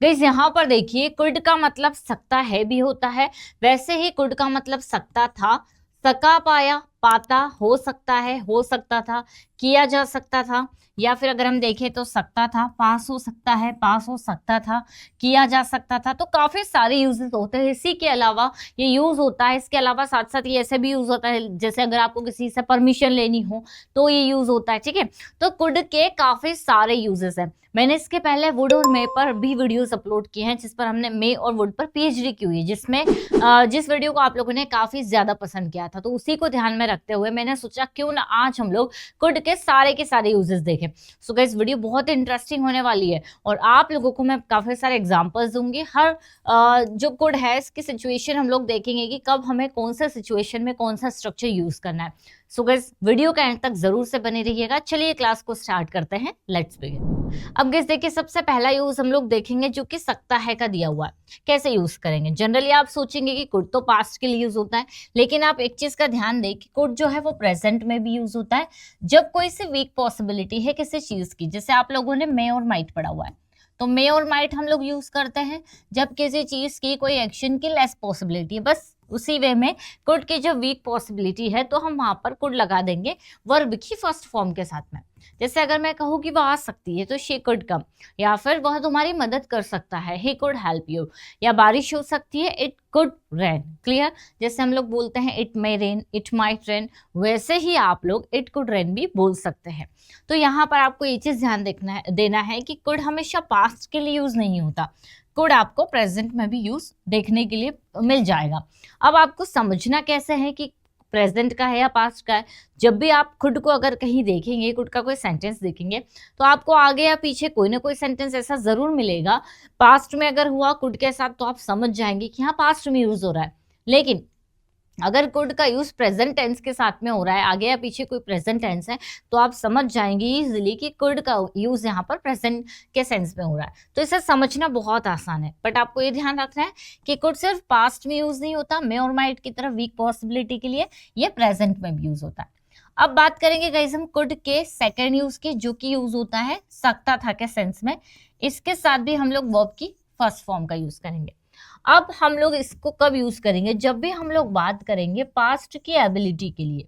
Guys यहाँ पर देखिए कुड का मतलब सकता है भी होता है, वैसे ही कुड का मतलब सकता था, सका पाया, पाता, हो सकता है, हो सकता था, किया जा सकता था, या फिर अगर हम देखें तो सकता था, पास हो सकता है, पास हो सकता था, किया जा सकता था। तो काफी सारे यूजेस होते हैं। इसी के अलावा ये यूज होता है, इसके अलावा साथ साथ ये ऐसे भी यूज होता है, जैसे अगर आपको किसी से परमिशन लेनी हो तो ये यूज होता है। ठीक है, तो कुड के काफी सारे यूजेस हैं। मैंने इसके पहले वुड और मे पर भी वीडियोस अपलोड किए हैं, जिस पर हमने मे और वुड पर पीएचडी की हुई है, जिसमें जिस वीडियो को आप लोगों ने काफी ज्यादा पसंद किया था। तो उसी को ध्यान में रखते हुए मैंने सोचा क्यों ना आज हम लोग कुड के सारे यूजेस देखें। सो गाइस वीडियो बहुत इंटरेस्टिंग होने वाली है और आप लोगों को मैं काफी सारे एग्जांपल्स दूंगी। हर जो कुड है इसकी सिचुएशन हम लोग देखेंगे कि कब हमें कौन सा सिचुएशन में कौन सा स्ट्रक्चर यूज करना है। सो गाइस वीडियो का एंड तक जरूर से बने रहिएगा। चलिए क्लास को स्टार्ट करते हैं, लेट्स बिगिन। अब गाइस देखिए सबसे पहला यूज हम लोग देखेंगे जो कि सकता है का दिया हुआ है। कैसे यूज करेंगे? जनरली आप सोचेंगे कि कुड तो पास्ट के लिए यूज होता है, लेकिन आप एक चीज का ध्यान दें कि कुड जो है वो प्रेजेंट में भी यूज होता है जब कोई सी वीक पॉसिबिलिटी है किसी चीज की। जैसे आप लोगों ने मे और माइट पढ़ा हुआ है, तो मे और माइट हम लोग यूज करते हैं जब किसी चीज की कोई एक्शन की लेस पॉसिबिलिटी है। बस उसी वे में कुड की जो वीक पॉसिबिलिटी है तो हम वहां पर कुड लगा देंगे वर्ब की फर्स्ट फॉर्म के साथ में। जैसे अगर मैं कहूँ कि वह आ सकती है तो शी कुड कम, या फिर वह तुम्हारी मदद कर सकता है, ही कुड हेल्प यू, या बारिश हो सकती है, इट कुड रेन। क्लियर? जैसे हम लोग बोलते हैं it may rain, it might rain, वैसे ही आप लोग इट कुड रेन भी बोल सकते हैं। तो यहाँ पर आपको ये चीज ध्यान देना है कि कुड हमेशा पास्ट के लिए यूज नहीं होता, कुड आपको प्रेजेंट में भी यूज देखने के लिए मिल जाएगा। अब आपको समझना कैसे है कि प्रेजेंट का है या पास्ट का है। जब भी आप खुद को अगर कहीं देखेंगे, खुद का कोई सेंटेंस देखेंगे, तो आपको आगे या पीछे कोई ना कोई सेंटेंस ऐसा जरूर मिलेगा पास्ट में अगर हुआ कुड के साथ, तो आप समझ जाएंगे कि हाँ पास्ट में यूज हो रहा है। लेकिन अगर कुड का यूज प्रेजेंट टेंस के साथ में हो रहा है, आगे या पीछे कोई प्रेजेंट टेंस है, तो आप समझ जाएंगे इजीली कि कुड का यूज यहाँ पर प्रेजेंट के सेंस में हो रहा है। तो इसे समझना बहुत आसान है, बट आपको ये ध्यान रखना है कि कुड सिर्फ पास्ट में यूज नहीं होता मे और माइट की तरह वीक पॉसिबिलिटी के लिए, ये प्रेजेंट में भी यूज होता है। अब बात करेंगे गाइस हम कुड के सेकेंड यूज की, जो कि यूज होता है सकता था के सेंस में। इसके साथ भी हम लोग वर्ब की फर्स्ट फॉर्म का यूज करेंगे। अब हम लोग इसको कब यूज करेंगे? जब भी हम लोग बात करेंगे पास्ट की एबिलिटी के लिए।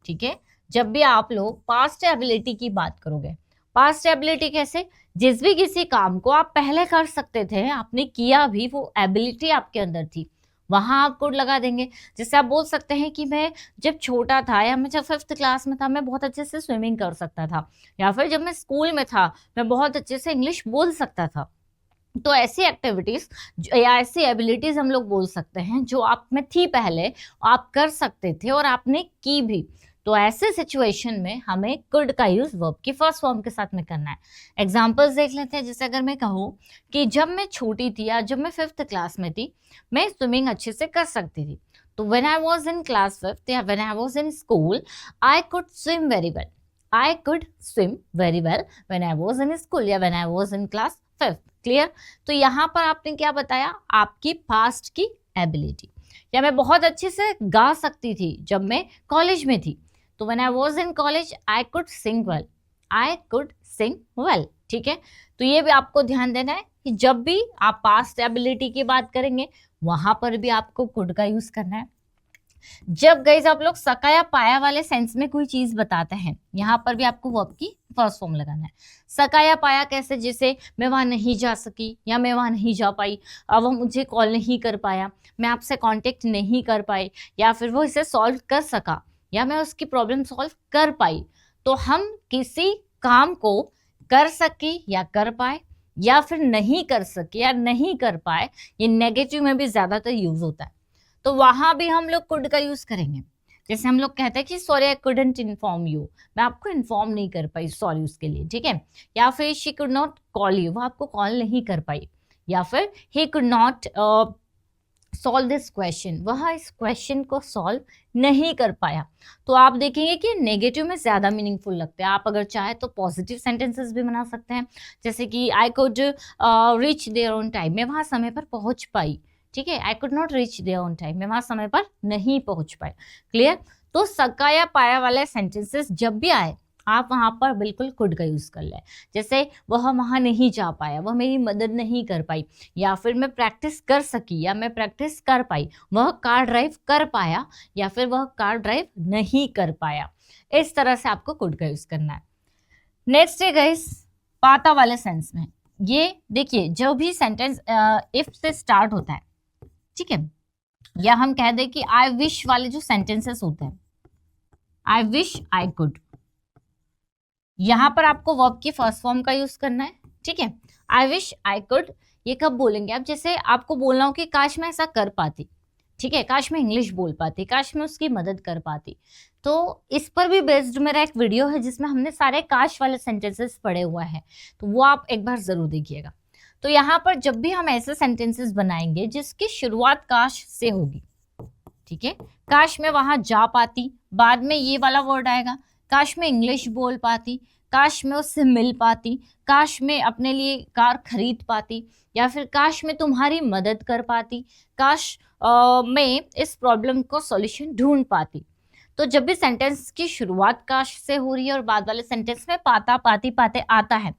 ठीक है, जब भी आप लोग पास्ट एबिलिटी की बात करोगे। पास्ट एबिलिटी कैसे? जिस भी किसी काम को आप पहले कर सकते थे, आपने किया भी, वो एबिलिटी आपके अंदर थी, वहां आप कोड लगा देंगे। जैसे आप बोल सकते हैं कि मैं जब छोटा था या मैं जब 5th क्लास में था मैं बहुत अच्छे से स्विमिंग कर सकता था, या फिर जब मैं स्कूल में था मैं बहुत अच्छे से इंग्लिश बोल सकता था। तो ऐसी एक्टिविटीज या ऐसी एबिलिटीज हम लोग बोल सकते हैं जो आप में थी पहले, आप कर सकते थे और आपने की भी। तो ऐसे सिचुएशन में हमें कुड का यूज वर्ब की फर्स्ट फॉर्म के साथ में करना है। एग्जांपल्स देख लेते हैं। जैसे अगर मैं कहूँ कि जब मैं छोटी थी या जब मैं 5th क्लास में थी, मैं स्विमिंग अच्छे से कर सकती थी। तो when I was in class 5th या when I was in school, I could swim very well. I could swim very well when I was in school या when I was in class 5th। Clear? तो यहाँ पर आपने क्या बताया? आपकी past की एबिलिटी। या मैं बहुत अच्छे से गा सकती थी जब मैं कॉलेज में थी, तो when I was in college I could sing well. I could sing well. ठीक है, तो ये भी आपको ध्यान देना है कि जब भी आप पास्ट एबिलिटी की बात करेंगे वहां पर भी आपको कुड का यूज करना है। जब गाइस आप लोग सका या पाया वाले सेंस में कोई चीज बताते हैं, यहाँ पर भी आपको वर्ब की फर्स्ट फॉर्म लगाना है। सका या पाया कैसे? जैसे मैं वहां नहीं जा सकी या मैं वहां नहीं जा पाई, अब वो मुझे कॉल नहीं कर पाया, मैं आपसे कांटेक्ट नहीं कर पाई, या फिर वो इसे सॉल्व कर सका या मैं उसकी प्रॉब्लम सॉल्व कर पाई। तो हम किसी काम को कर सकी या कर पाए, या फिर नहीं कर सके या नहीं कर पाए, ये नेगेटिव में भी ज्यादातर यूज होता है। तो वहां भी हम लोग कुड का यूज करेंगे। जैसे हम लोग कहते हैं कि sorry I couldn't inform you, मैं आपको इन्फॉर्म नहीं कर पाई, सॉरी उसके लिए। ठीक है, या फिर she could not call you, वो आपको कॉल नहीं कर पाई, या फिर he could not solve this question, वह इस क्वेश्चन को सॉल्व नहीं कर पाया। तो आप देखेंगे कि नेगेटिव में ज्यादा मीनिंगफुल लगते हैं। आप अगर चाहे तो पॉजिटिव सेंटेंसेस भी बना सकते हैं, जैसे कि I could reach there on time, मैं वहां समय पर पहुंच पाई। ठीक है, I could not reach there on time, मैं वहां समय पर नहीं पहुंच पाए। क्लियर? तो सका या पाया वाले सेंटेंसेस जब भी आए आप वहां पर बिल्कुल कुड का यूज कर लें। जैसे वह वहां नहीं जा पाया, वह मेरी मदद नहीं कर पाई, या फिर मैं प्रैक्टिस कर सकी या मैं प्रैक्टिस कर पाई, वह कार ड्राइव कर पाया या फिर वह कार ड्राइव नहीं कर पाया। इस तरह से आपको कुड का यूज करना है। नेक्स्ट है गाइस पाता वाले सेंस में। ये देखिए जो भी सेंटेंस इफ से स्टार्ट होता है, ठीक है, या हम कह दें कि आई विश वाले जो सेंटेंसेस होते हैं, आई विश आई कुड, यहां पर आपको वर्ब की फर्स्ट फॉर्म का यूज करना है, ठीक है। आई विश आई कुड ये कब बोलेंगे आप? जैसे आपको बोलना हो कि काश मैं ऐसा कर पाती, ठीक है, काश मैं इंग्लिश बोल पाती, काश मैं उसकी मदद कर पाती। तो इस पर भी बेस्ड मेरा एक वीडियो है जिसमें हमने सारे काश वाले सेंटेंसेस पढ़े हुए हैं, तो वो आप एक बार जरूर देखिएगा। तो यहाँ पर जब भी हम ऐसे सेंटेंसेस बनाएंगे जिसकी शुरुआत काश से होगी, ठीक है, काश मैं वहां जा पाती, बाद में ये वाला वर्ड आएगा, काश मैं इंग्लिश बोल पाती, काश मैं उससे मिल पाती, काश मैं अपने लिए कार खरीद पाती, या फिर काश मैं तुम्हारी मदद कर पाती, काश मैं इस प्रॉब्लम को सॉल्यूशन ढूंढ पाती। तो जब भी सेंटेंस की शुरुआत काश से हो रही है और बाद वाले सेंटेंस में पाता पाती पाते आता है,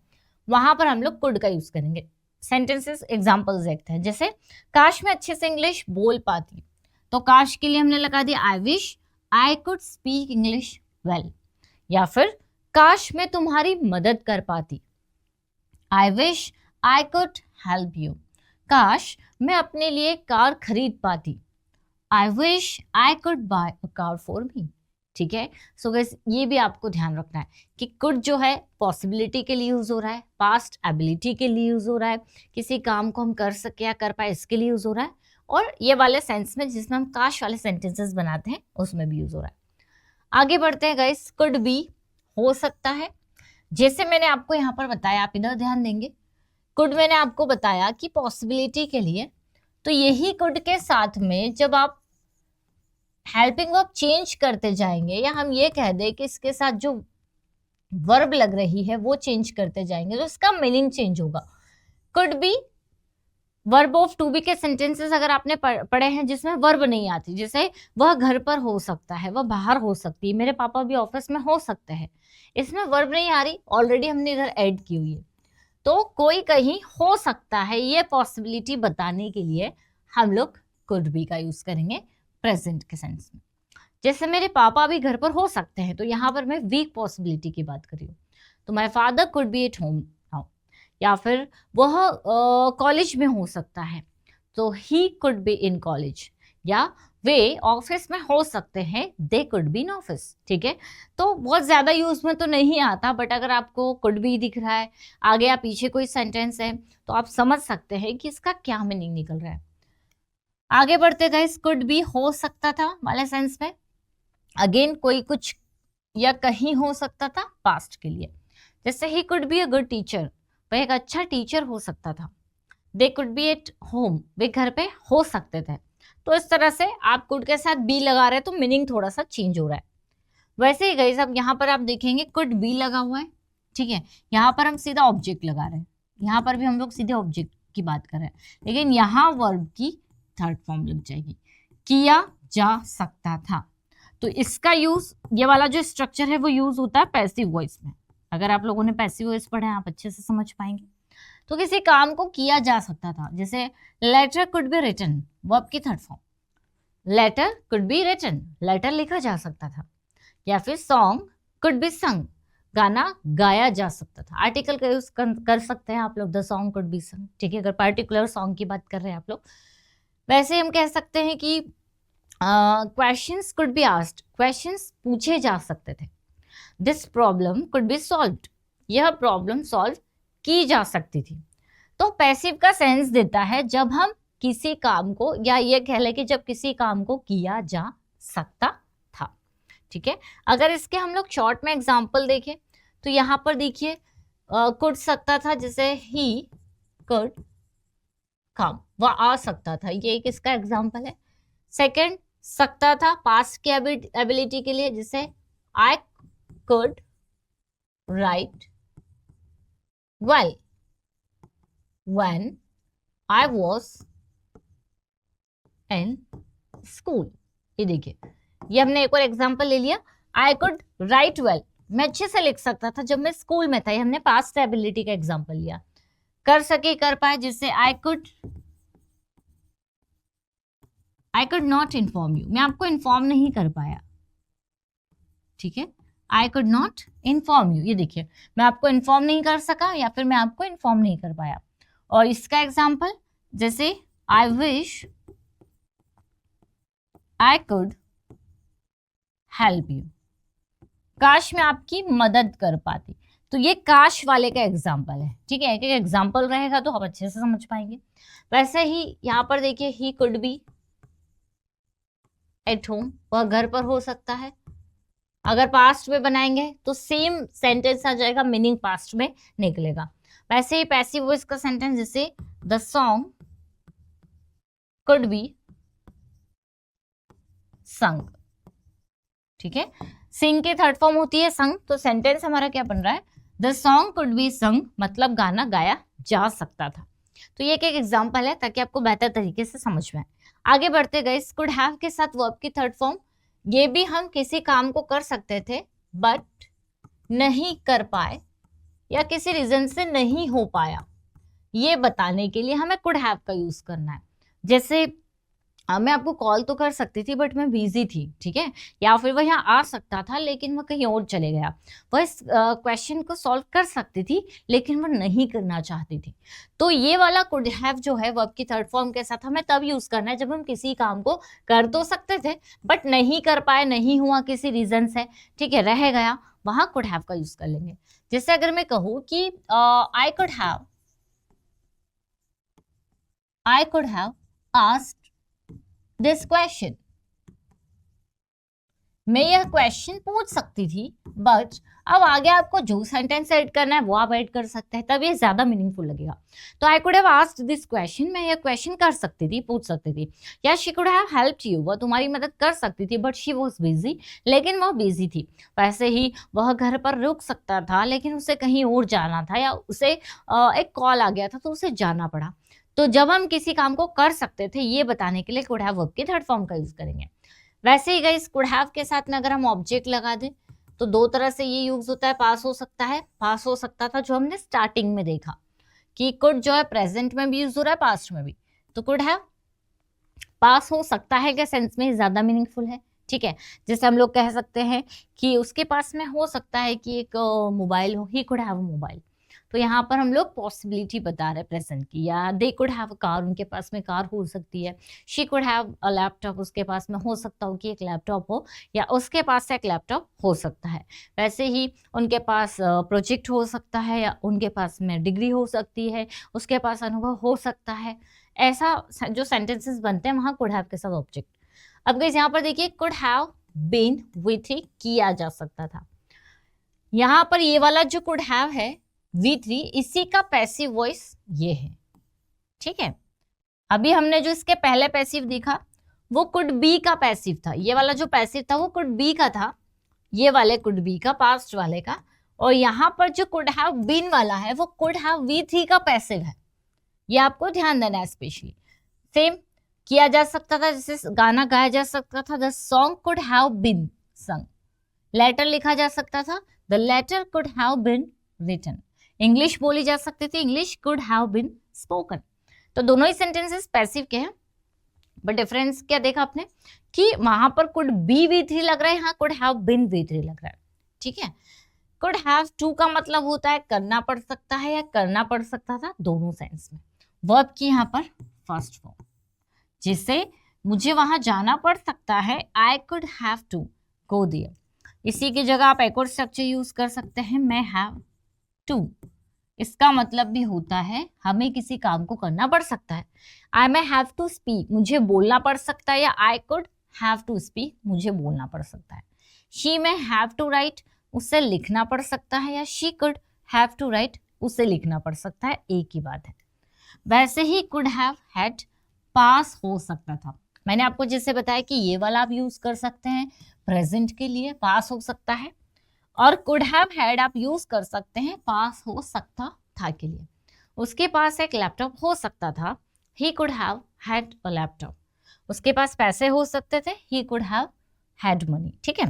वहां पर हम लोग कुड का यूज करेंगे। सेंटेंसेस एग्जाम्पल्स देखते हैं, जैसे काश मैं अच्छे से इंग्लिश बोल पाती, तो काश के लिए हमने लगा दिया I wish I could speak English well, या फिर काश मैं तुम्हारी मदद कर पाती, I wish I could help you, काश मैं अपने लिए कार खरीद पाती, I wish I could bye a car for me. ठीक है, सो गाइस ये भी आपको ध्यान रखना है कि कुड जो है पॉसिबिलिटी के लिए यूज हो रहा है, पास्ट एबिलिटी के लिए यूज हो रहा है, किसी काम को हम कर सके या कर पाए इसके लिए यूज हो रहा है, और ये वाले सेंस में जिसमें हम काश वाले सेंटेंसेस बनाते हैं उसमें भी यूज हो रहा है। आगे बढ़ते हैं गाइस, कुड बी हो सकता है। जैसे मैंने आपको यहाँ पर बताया, आप इधर ध्यान देंगे, कुड मैंने आपको बताया कि पॉसिबिलिटी के लिए, तो यही कुड के साथ में जब आप हेल्पिंग वर्ब चेंज करते जाएंगे, या हम ये कह दें कि इसके साथ जो वर्ब लग रही है वो चेंज करते जाएंगे, तो इसका मीनिंग चेंज होगा। Could be verb of to be के सेंटेंसेस अगर आपने पढ़े हैं जिसमें वर्ब नहीं आती, जैसे वह घर पर हो सकता है, वह बाहर हो सकती है, मेरे पापा भी ऑफिस में हो सकते हैं, इसमें वर्ब नहीं आ रही, ऑलरेडी हमने इधर ऐड की हुई है। तो कोई कहीं हो सकता है, ये पॉसिबिलिटी बताने के लिए हम लोग कुड बी का यूज करेंगे प्रेजेंट के सेंस में। जैसे मेरे पापा भी घर पर हो सकते हैं, तो यहाँ पर मैं वीक पॉसिबिलिटी की बात कर रही हूँ, तो my father could be at home now, या फिर वह कॉलेज में हो सकता है, तो ही कुड बी इन कॉलेज, या वे ऑफिस में हो सकते हैं, दे कुड बी इन ऑफिस। ठीक है, तो बहुत ज्यादा यूज में तो नहीं आता, बट अगर आपको कुड बी दिख रहा है, आगे या पीछे कोई सेंटेंस है, तो आप समझ सकते हैं कि इसका क्या मीनिंग निकल रहा है। आगे बढ़ते गए, कुड बी हो सकता था वाले सेंस में, अगेन कोई कुछ या कहीं हो सकता था पास्ट के लिए, जैसे ही could be a good teacher, वह एक अच्छा टीचर हो सकता था, they could be at home, वे घर पे हो सकते थे। तो इस तरह से आप कुड के साथ बी लगा रहे हैं तो मीनिंग थोड़ा सा चेंज हो रहा है। वैसे ही गई अब यहाँ पर आप देखेंगे कुड बी लगा हुआ है, ठीक है, यहाँ पर हम सीधा ऑब्जेक्ट लगा रहे हैं, यहाँ पर भी हम लोग सीधे ऑब्जेक्ट की बात कर रहे हैं, लेकिन यहाँ वर्ब की थर्ड फॉर्म लग जाएगी, किया जा सकता था। तो इसका यूज, ये वाला जो स्ट्रक्चर है वो यूज होता है पैसिव वॉइस में। अगर आप लोगों ने पैसिव वॉइस पढ़े हैं, आप अच्छे से समझ पाएंगे। तो किसी काम को किया जा सकता था, जैसे letter could be written, verb की third form, letter could be written, letter लिखा जा सकता था, या फिर सॉन्ग कुड बी संग, गाना गाया जा सकता था। आर्टिकल का यूज कर सकते हैं आप लोग, द सॉन्ग कुड बी संग, ठीक है, अगर पर्टिकुलर सॉन्ग की बात कर रहे हैं आप लोग। वैसे हम कह सकते हैं कि questions could be asked, questions पूछे जा सकते थे, this problem could be solved, यह प्रॉब्लम सॉल्व की जा सकती थी। तो पैसिव का सेंस देता है जब हम किसी काम को, या ये कह लें कि जब किसी काम को किया जा सकता था। ठीक है, अगर इसके हम लोग शॉर्ट में एग्जांपल देखें तो यहाँ पर देखिए कुड सकता था, जैसे ही कुड कम, वह आ सकता था, ये एक इसका एग्जांपल है। सेकंड, सकता था पास्ट की एबिलिटी के लिए, जैसे I could write well when I was in school. ये देखिए, ये हमने एक और एग्जांपल ले लिया, आई कुड राइट वेल मैं अच्छे से लिख सकता था जब मैं स्कूल में था। ये हमने पास्ट एबिलिटी का एग्जांपल लिया। कर सके, कर पाए, जिससे आई कुड नॉट इन्फॉर्म यू, मैं आपको इन्फॉर्म नहीं कर पाया। ठीक है, I could not inform you, ये देखिए मैं आपको इन्फॉर्म नहीं कर सका या फिर मैं आपको इन्फॉर्म नहीं कर पाया। और इसका एग्जाम्पल जैसे I wish I could help you, काश मैं आपकी मदद कर पाती। तो ये काश वाले का एग्जाम्पल है। ठीक है, एक एक एग्जाम्पल रहेगा तो आप अच्छे से समझ पाएंगे। वैसे ही यहाँ पर देखिए ही कुड बी एट होम, वह घर पर हो सकता है। अगर पास्ट में बनाएंगे तो सेम सेंटेंस आ जाएगा, मीनिंग पास्ट में निकलेगा। वैसे ही पैसिव वॉइस का सेंटेंस जैसे द सॉन्ग कुड बी संग। ठीक है, सिंग के थर्ड फॉर्म होती है संग, तो सेंटेंस हमारा क्या बन रहा है, द सॉन्ग कुड बी संग, मतलब गाना गाया जा सकता था। तो ये एक एग्जाम्पल है ताकि आपको बेहतर तरीके से समझ में आए। आगे बढ़ते गए, कुड हैव के साथ वर्ब की थर्ड फॉर्म, ये भी हम किसी काम को कर सकते थे बट नहीं कर पाए या किसी रीजन से नहीं हो पाया, ये बताने के लिए हमें कुड हैव का यूज करना है। जैसे मैं आपको कॉल तो कर सकती थी बट मैं बिजी थी। ठीक है, या फिर वह यहाँ आ सकता था लेकिन वह कहीं और चले गया। वह इस क्वेश्चन को सॉल्व कर सकती थी लेकिन वह नहीं करना चाहती थी। तो ये वाला कुड हैव जो है वर्ब की थर्ड फॉर्म के साथ हमें तब यूज करना है जब हम किसी काम को कर तो सकते थे बट नहीं कर पाए, नहीं हुआ किसी रीजन से, ठीक है, रह गया, वहां कुड हैव का यूज कर लेंगे। जैसे अगर मैं कहूँ कि I could have asked this question, मैं यह क्वेश्चन पूछ सकती थी बट अब आगे आपको जो सेंटेंस ऐड करना है वो आप ऐड कर सकते हैं, तब ये ज्यादा मीनिंगफुल लगेगा। तो आई could have asked this question, मैं यह क्वेश्चन कर सकती थी, पूछ सकती थी। या she could have helped you, वह तुम्हारी मदद कर सकती थी बट शी वाज बिजी, लेकिन वह बिजी थी। वैसे ही वह घर पर रुक सकता था लेकिन उसे कहीं और जाना था या उसे एक कॉल आ गया था तो उसे जाना पड़ा। तो जब हम किसी काम को कर सकते थे ये बताने के लिए कुड हैव वर्ब के थर्ड फॉर्म का यूज करेंगे। वैसे ही गाइस कुड हैव के साथ में अगर हम ऑब्जेक्ट लगा दें तो दो तरह से ये यूज होता है। पास हो सकता है, पास हो सकता था जो हमने स्टार्टिंग में देखा कि कुड जो है प्रेजेंट में भी यूज हो रहा है, पास्ट में भी। तो कुड हैव पास हो सकता है के सेंस में ज्यादा मीनिंगफुल है। ठीक है, जैसे हम लोग कह सकते हैं कि उसके पास में हो सकता है कि एक मोबाइल हो, ही कुड हैव मोबाइल। तो यहाँ पर हम लोग पॉसिबिलिटी बता रहे हैं प्रेजेंट की। या they could have a car, उनके पास में कार हो सकती है। She could have a laptop, उसके पास में हो सकता हो कि एक लैपटॉप हो या उसके पास से एक लैपटॉप हो सकता है। वैसे ही उनके पास प्रोजेक्ट हो सकता है या उनके पास में डिग्री हो सकती है, उसके पास अनुभव हो सकता है। ऐसा जो सेंटेंसेस बनते हैं वहाँ कुड हैव के साथ ऑब्जेक्ट। अब गाइस यहाँ पर देखिए कुड हैव बीन विथ, किया जा सकता था। यहाँ पर ये वाला जो कुड हैव है V3, इसी का पैसिव वॉइस ये है। ठीक है, अभी हमने जो इसके पहले पैसिव देखा वो कुड बी का पैसिव था। ये वाला जो पैसिव था वो कुड बी का था, ये वाले कुड बी का, पास्ट वाले का। और यहाँ पर जो कुड हैव बीन वाला है वो कुड हैव V3 का पैसिव है। ये आपको ध्यान देना है स्पेशली। सेम किया जा सकता था, जैसे गाना गाया जा सकता था, the song could have been sung. Letter लिखा जा सकता था, the letter could have been written. English बोली जा सकती थी, English could have been spoken. तो दोनों ही सेंटेंसेस पैसिव के हैं, बट डिफरेंस क्या देखा आपने कि वहां पर कुड बी V3 लग रहा है, यहाँ कुड हैव बीन V3 लग रहा है। ठीक है, कुड हैव टू का मतलब होता है करना पड़ सकता है या करना पड़ सकता था, दोनों सेंस में। वर्ब की यहाँ पर फर्स्ट फॉर्म, जिससे मुझे वहां जाना पड़ सकता है, I could have to go there. इसी की जगह आप एक और स्ट्रक्चर यूज कर सकते हैं, मैं हैव टू। इसका मतलब भी होता है हमें किसी काम को करना पड़ सकता है। I may have to speak, मुझे बोलना पड़ सकता है, या I could have to speak, मुझे बोलना पड़ सकता है। She may have to write, उससे लिखना पड़ सकता है, या she could have to write, उससे लिखना पड़ सकता है, एक ही बात है। वैसे ही कुड हैव हैड पास हो सकता था। मैंने आपको जैसे बताया कि ये वाला आप यूज कर सकते हैं प्रेजेंट के लिए, पास हो सकता है, और कुड हैव हैड आप यूज कर सकते हैं पास हो सकता था के लिए। उसके पास एक लैपटॉप हो सकता था, he could have had a laptop. उसके पास पैसे हो सकते थे, he could have had money. ठीक है,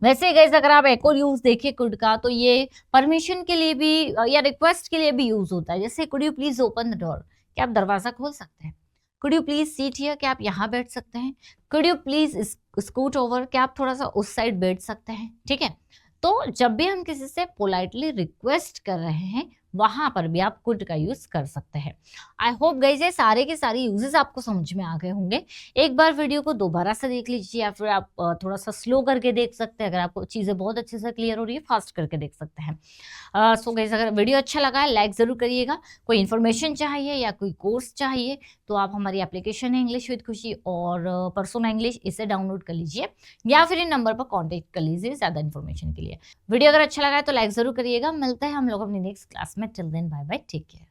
वैसे गाइस अगर आप एक और यूज देखें कुड का, तो ये परमिशन के लिए भी या रिक्वेस्ट के लिए भी यूज होता है। जैसे could you please open the door, क्या आप दरवाजा खोल सकते हैं। Could you please seat here, क्या आप यहाँ बैठ सकते हैं। Could you please scoot over, क्या आप थोड़ा सा उस साइड बैठ सकते हैं। ठीक है, तो जब भी हम किसी से पोलाइटली रिक्वेस्ट कर रहे हैं, वहां पर भी आप कुड का यूज कर सकते हैं। आई होप गाइस ये सारे के सारे यूजेस आपको समझ में आ गए होंगे। एक बार वीडियो को दोबारा से देख लीजिए, या फिर आप थोड़ा सा स्लो करके देख सकते हैं। अगर आपको चीजें बहुत अच्छे से क्लियर हो रही है, फास्ट करके देख सकते हैं। सो गाइस अगर वीडियो अच्छा लगा है, लाइक जरूर करिएगा। कोई इन्फॉर्मेशन चाहिए या कोई कोर्स चाहिए, तो आप हमारी एप्लीकेशन है इंग्लिश विद खुशी और परसोना इंग्लिश, इसे डाउनलोड कर लीजिए, या फिर इन नंबर पर कॉन्टेक्ट कर लीजिए ज्यादा इन्फॉर्मेशन के लिए। वीडियो अगर अच्छा लगा है तो लाइक जरूर करिएगा। मिलते हैं हम लोग अपनी नेक्स्ट क्लास में। Till then bye bye, take care.